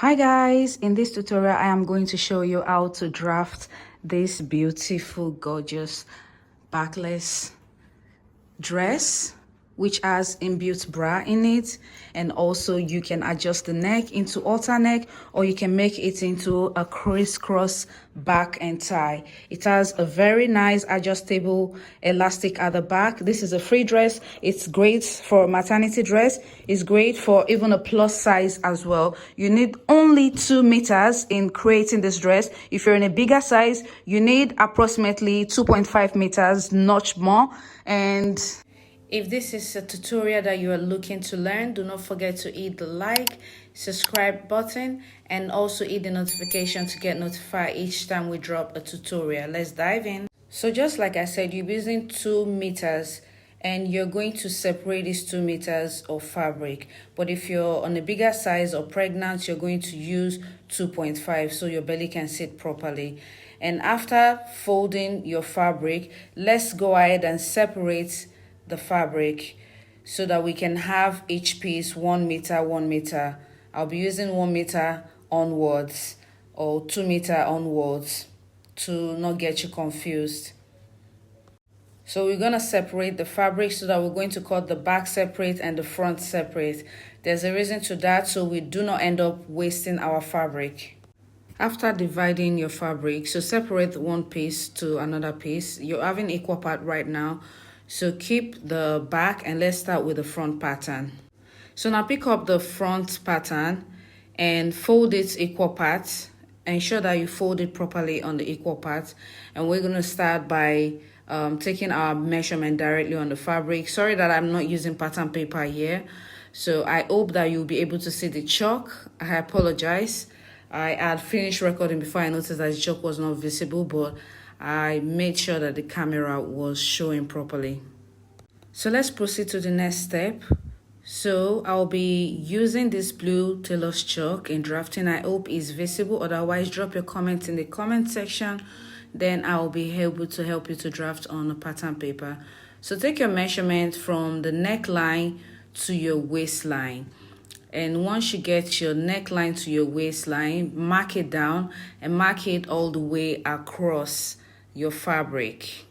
Hi guys, in this tutorial I am going to show you how to draft this beautiful gorgeous backless dress which has inbuilt bra in it, and also you can adjust the neck into halter neck, or you can make it into a crisscross back and tie. It has a very nice adjustable elastic at the back. This is a free dress. It's great for a maternity dress. It's great for even a plus size as well. You need only 2 meters in creating this dress. If you're in a bigger size, you need approximately 2.5 meters, not more. And if this is a tutorial that you are looking to learn, do not forget to hit the like, subscribe button, and also hit the notification to get notified each time we drop a tutorial. Let's dive in. So just like I said, you're using 2 meters and you're going to separate these 2 meters of fabric. But if you're on a bigger size or pregnant, you're going to use 2.5 so your belly can sit properly. And after folding your fabric, let's go ahead and separate the fabric so that we can have each piece 1 meter, 1 meter. I'll be using 1 meter onwards or 2 meter onwards to not get you confused. So we're going to separate the fabric so that we're going to cut the back separate and the front separate. There's a reason to that, so we do not end up wasting our fabric. After dividing your fabric, so separate one piece to another piece. You're having equal part right now, so keep the back and let's start with the front pattern. So now pick up the front pattern and fold it equal parts. Ensure that you fold it properly on the equal parts, and we're going to start by taking our measurement directly on the fabric. Sorry that I'm not using pattern paper here, so I hope that you'll be able to see the chalk. I apologize. I had finished recording before I noticed that the chalk was not visible, but I made sure that the camera was showing properly. So let's proceed to the next step. So I'll be using this blue tailor's chalk in drafting. I hope it's visible. Otherwise, drop your comments in the comment section. Then I'll be able to help you to draft on a pattern paper. So take your measurement from the neckline to your waistline. And once you get your neckline to your waistline, mark it down and mark it all the way across your fabric.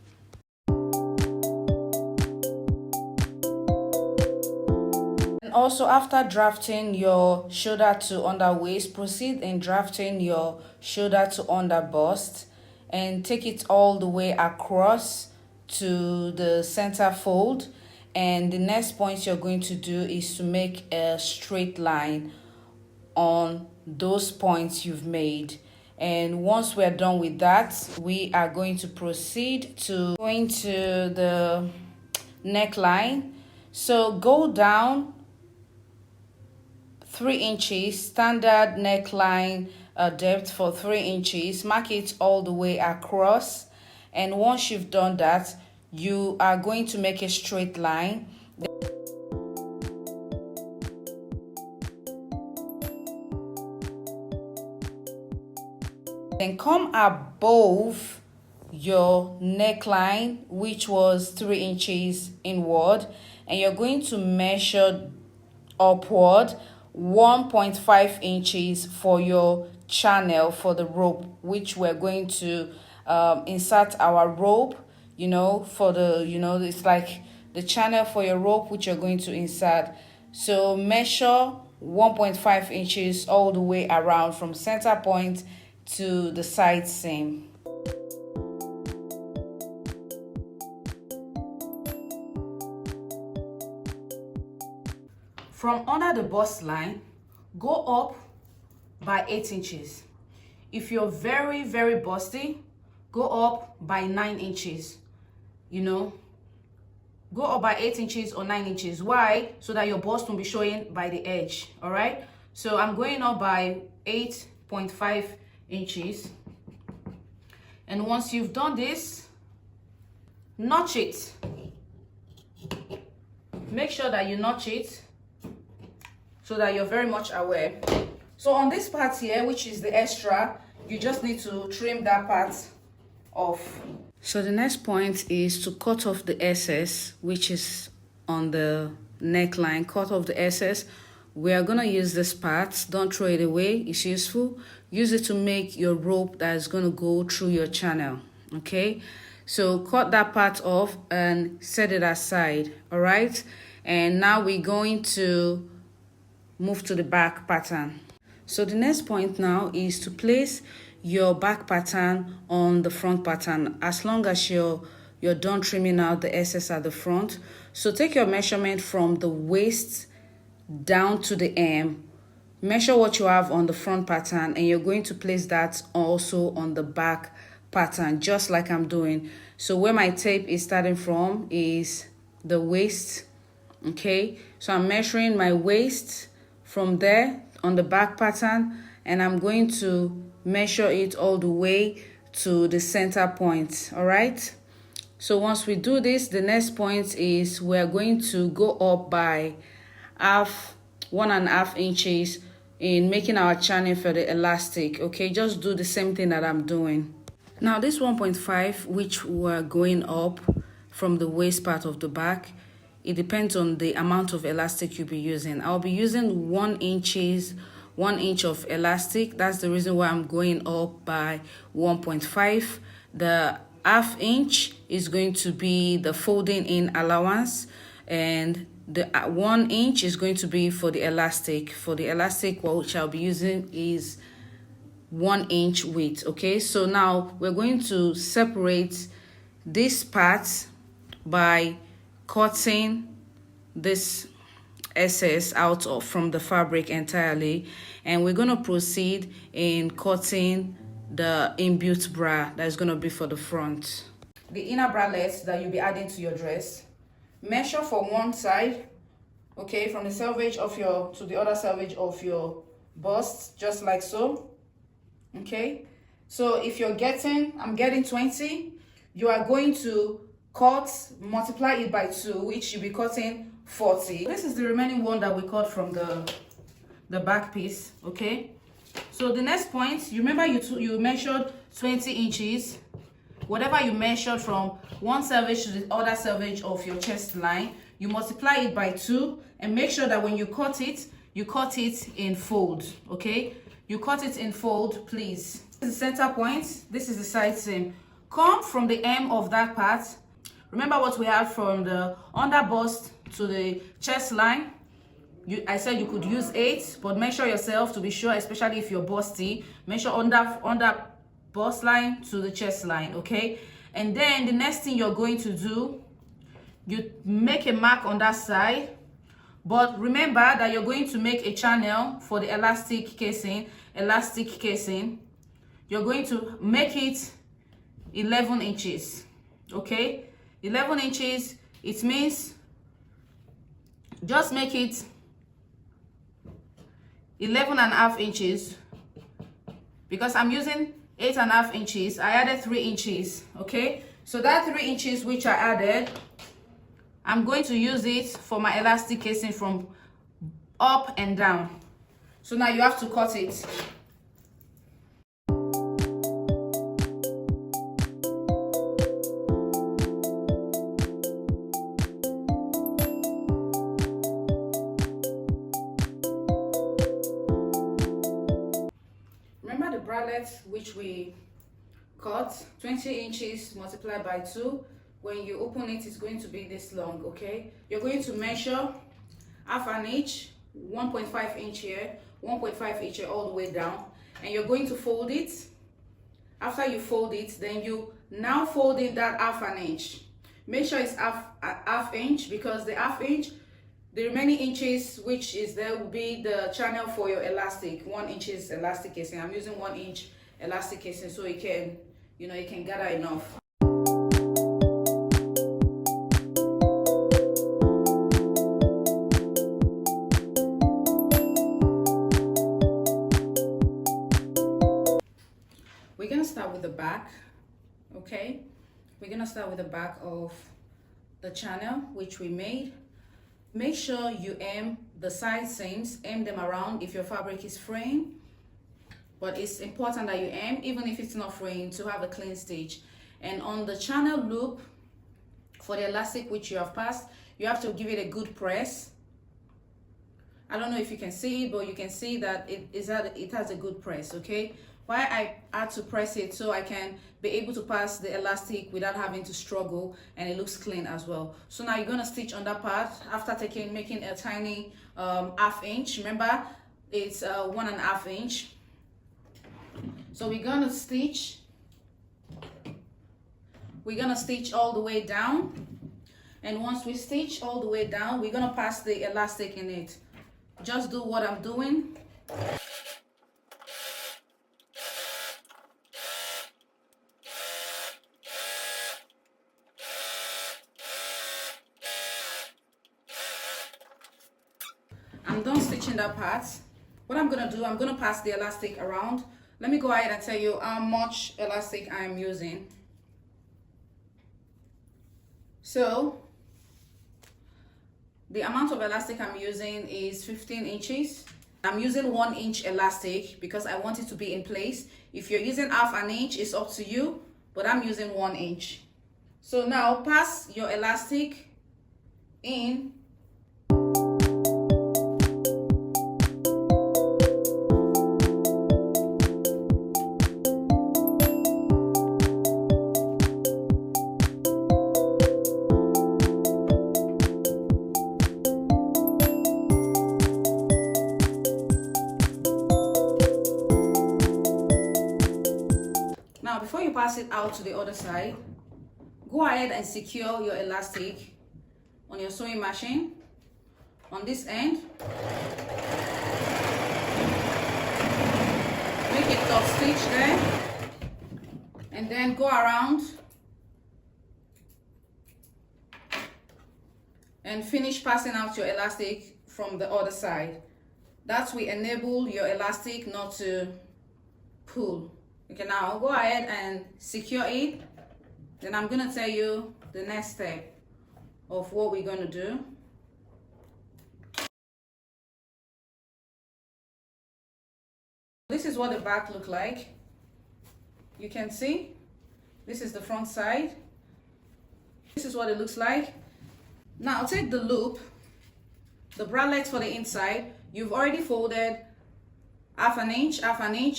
And also, after drafting your shoulder to under waist, proceed in drafting your shoulder to under bust and take it all the way across to the center fold. And the next point you're going to do is to make a straight line on those points you've made. And once we're done with that, we are going to proceed to going to the neckline. So go down 3 inches, standard neckline depth for 3 inches. Mark it all the way across. And once you've done that, you are going to make a straight line. Then come above your neckline, which was 3 inches inward, and you're going to measure upward 1.5 inches for your channel for the rope, which we're going to insert our rope, for the, it's like the channel for your rope which you're going to insert. So measure 1.5 inches all the way around from center point to the side seam. From under the bust line, go up by 8 inches. If you're very, very busty, go up by 9 inches. Go up by 8 inches or 9 inches. Why? So that your bust won't be showing by the edge. All right. So I'm going up by 8.5 inches. And once you've done this, notch it. Make sure that you notch it so that you're very much aware. So on this part here, which is the extra, you just need to trim that part off. So the next point is to cut off the excess, which is on the neckline. Cut off the excess, we are gonna use this part. Don't throw it away, it's useful. Use it to make your rope that is gonna go through your channel. Okay, so cut that part off and set it aside. All right, and now we're going to move to the back pattern. So the next point now is to place your back pattern on the front pattern as long as you're done trimming out the excess at the front. So take your measurement from the waist down to the hem, measure what you have on the front pattern, and you're going to place that also on the back pattern, just like I'm doing. So where my tape is starting from is the waist. Okay, so I'm measuring my waist from there on the back pattern, and I'm going to measure it all the way to the center point. All right, so once we do this, the next point is we're going to go up by 1.5 inches in making our channel for the elastic. Okay, just do the same thing that I'm doing. Now this 1.5, which we're going up from the waist part of the back, it depends on the amount of elastic you'll be using. I'll be using 1 inch of elastic. That's the reason why I'm going up by 1.5. The 1/2 inch is going to be the folding in allowance, and the 1 inch is going to be for the elastic. For the elastic, which I'll be using is 1 inch width. Okay, so now we're going to separate this part by cutting this excess out of from the fabric entirely, and we're going to proceed in cutting the inbuilt bra that is going to be for the front. The inner bralette that you'll be adding to your dress, measure from one side, okay, from the selvage of your to the other selvage of your bust, just like so. Okay, so if I'm getting 20, you are going to multiply it by 2, which you'll be cutting 40. This is the remaining one that we cut from the back piece. Okay, so the next point, you remember you measured 20 inches. Whatever you measured from one selvage to the other selvage of your chest line, you multiply it by 2, and make sure that when you cut it in fold. Okay, you cut it in fold, please. This is the center point, this is the side seam. Come from the hem of that part. Remember what we had from the underbust to the chest line. I said you could use 8, but measure yourself to be sure, especially if you're busty. Measure under bust line to the chest line. Okay, and then the next thing you're going to do, you make a mark on that side, but remember that you're going to make a channel for the elastic casing. You're going to make it 11 inches. Okay, 11 inches, it means just make it 11.5 inches, because I'm using 8.5 inches. I added 3 inches. Okay, so that 3 inches which I added, I'm going to use it for my elastic casing from up and down. So now you have to cut it. Remember the bralette which we cut, 20 inches multiplied by 2. When you open it, it's going to be this long. Okay, you're going to measure 1/2 inch, 1.5 inch here, 1.5 inch here, all the way down, and you're going to fold it. After you fold it, then you now fold in that 1/2 inch. Make sure it's half inch, because the 1/2 inch, the remaining inches which is there will be the channel for your elastic. 1 inch elastic casing. I'm using 1 inch elastic casing so it can, it can gather enough. We're gonna start with the back. Okay, we're gonna start with the back of the channel which we made. Make sure you hem the side seams, hem them around if your fabric is fraying, but it's important that you hem even if it's not fraying, to have a clean stitch. And on the channel loop for the elastic which you have passed, you have to give it a good press. I don't know if you can see it, but you can see that it has a good press, okay? Why I had to press it so I can be able to pass the elastic without having to struggle, and it looks clean as well. So now you're gonna stitch on that part after making a tiny ½ inch. Remember, it's 1½ inch. So we're gonna stitch all the way down, and once we stitch all the way down, we're gonna pass the elastic in it. Just do what I'm doing. I'm done stitching that part. What I'm gonna do, I'm gonna pass the elastic around. Let me go ahead and tell you how much elastic I'm using. So the amount of elastic I'm using is 15 inches. I'm using 1 inch elastic because I want it to be in place. If you're using ½ inch, it's up to you, but I'm using 1 inch. So now pass your elastic in. Now, before you pass it out to the other side, go ahead and secure your elastic on your sewing machine on this end. Make a top stitch there, and then go around and finish passing out your elastic from the other side. That will enable your elastic not to pull. Okay, now go ahead and secure it. Then I'm gonna tell you the next step of what we're gonna do. This is what the back look like. You can see, this is the front side. This is what it looks like. Now take the loop, the bralette for the inside. You've already folded ½ inch.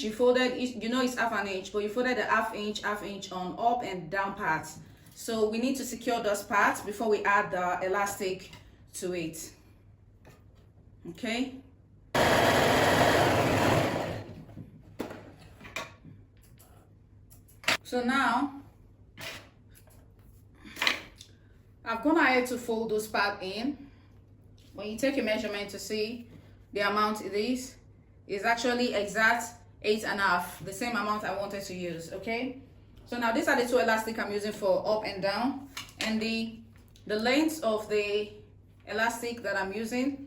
You folded, you know it's ½ inch, but you folded the ½ inch on up and down parts. So we need to secure those parts before we add the elastic to it. Okay. So now I've gone ahead to fold those parts in. When you take a measurement to see the amount it is actually exact 8½, the same amount I wanted to use. Okay, so now these are the two elastic I'm using for up and down, and the length of the elastic that I'm using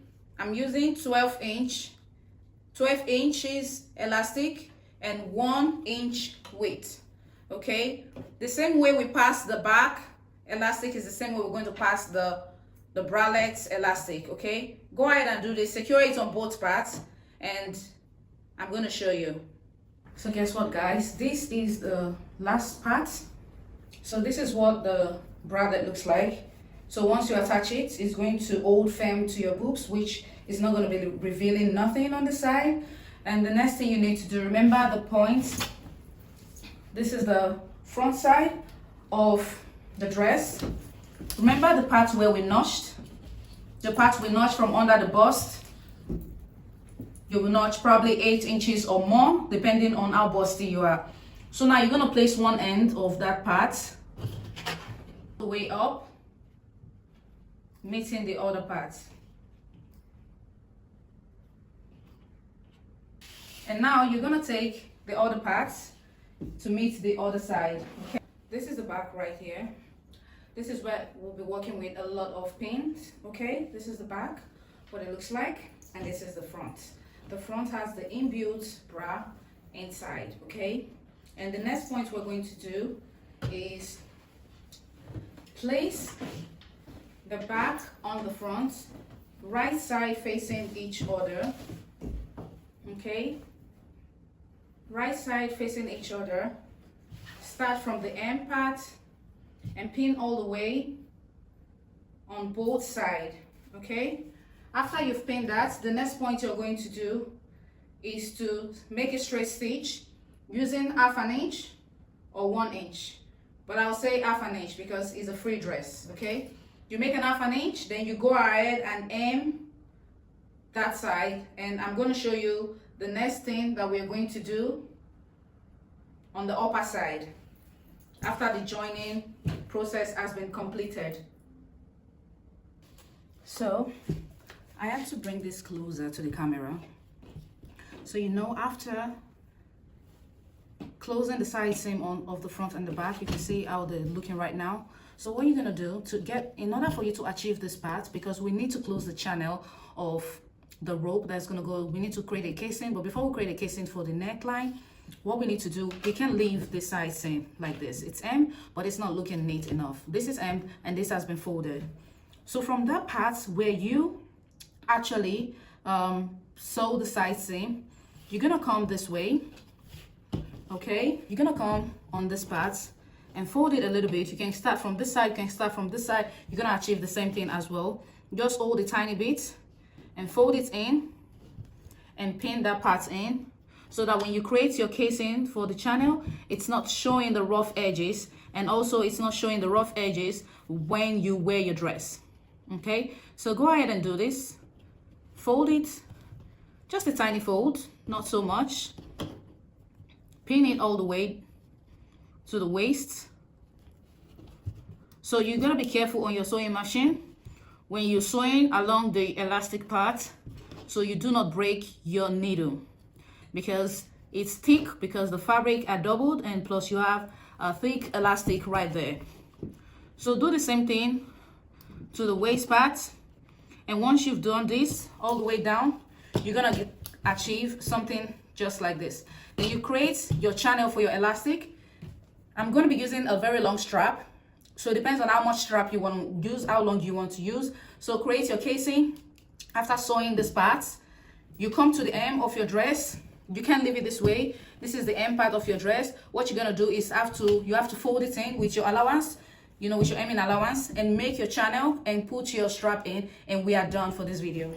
12 inches elastic and 1 inch width. Okay, the same way we pass the back elastic is the same way we're going to pass the bralette elastic. Okay, go ahead and do this. Secure it on both parts, and I'm going to show you. So guess what, guys, this is the last part. So this is what the bralette looks like. So once you attach it, it's going to hold firm to your boobs, which is not going to be revealing nothing on the side. And the next thing you need to do, remember the points. This is the front side of the dress. Remember the part where we notched? The part we notched from under the bust. You will notch probably 8 inches or more, depending on how busty you are. So now you're going to place one end of that part the way up, meeting the other part. And now you're going to take the other parts to meet the other side. Okay, this is the back right here. This is where we'll be working with a lot of pins. Okay, this is the back, what it looks like, and this is the front. The front has the inbuilt bra inside. Okay, and the next point we're going to do is place the back on the front, right side facing each other. Okay, right side facing each other. Start from the end part and pin all the way on both sides. Okay, After you've pinned that, the next point you're going to do is to make a straight stitch using 1/2 inch or 1 inch. But I'll say 1/2 inch because it's a free dress, okay? You make an 1/2 inch, then you go ahead and aim that side, and I'm going to show you the next thing that we're going to do on the upper side after the joining process has been completed. So I have to bring this closer to the camera. So you know, after closing the side seam on of the front and the back, you can see how they're looking right now. So what you're gonna do in order for you to achieve this part, because we need to close the channel of the rope that's gonna go, we need to create a casing. But before we create a casing for the neckline, what we need to do, we can leave the side seam like this. It's M, but it's not looking neat enough. This is M and this has been folded. So from that part where you actually sew the side seam, you're gonna come this way, okay? You're gonna come on this part and fold it a little bit. You can start from this side, you can start from this side. You're gonna achieve the same thing as well. Just hold a tiny bit and fold it in and pin that part in, so that when you create your casing for the channel, it's not showing the rough edges, and also it's not showing the rough edges when you wear your dress. Okay, so go ahead and do this. Fold it, just a tiny fold, not so much. Pin it all the way to the waist. So you're gonna be careful on your sewing machine when you're sewing along the elastic part, so you do not break your needle, because it's thick, because the fabric are doubled, and plus you have a thick elastic right there. So do the same thing to the waist part, and once you've done this all the way down, you're gonna achieve something just like this. Then you create your channel for your elastic. I'm going to be using a very long strap, so it depends on how much strap you want to use, how long you want to use. So create your casing. After sewing this part, you come to the hem of your dress. You can't leave it this way. This is the hem part of your dress. What you're gonna do is you have to fold it in with your allowance, you know, with your hemming allowance, and make your channel and put your strap in, and we are done for this video.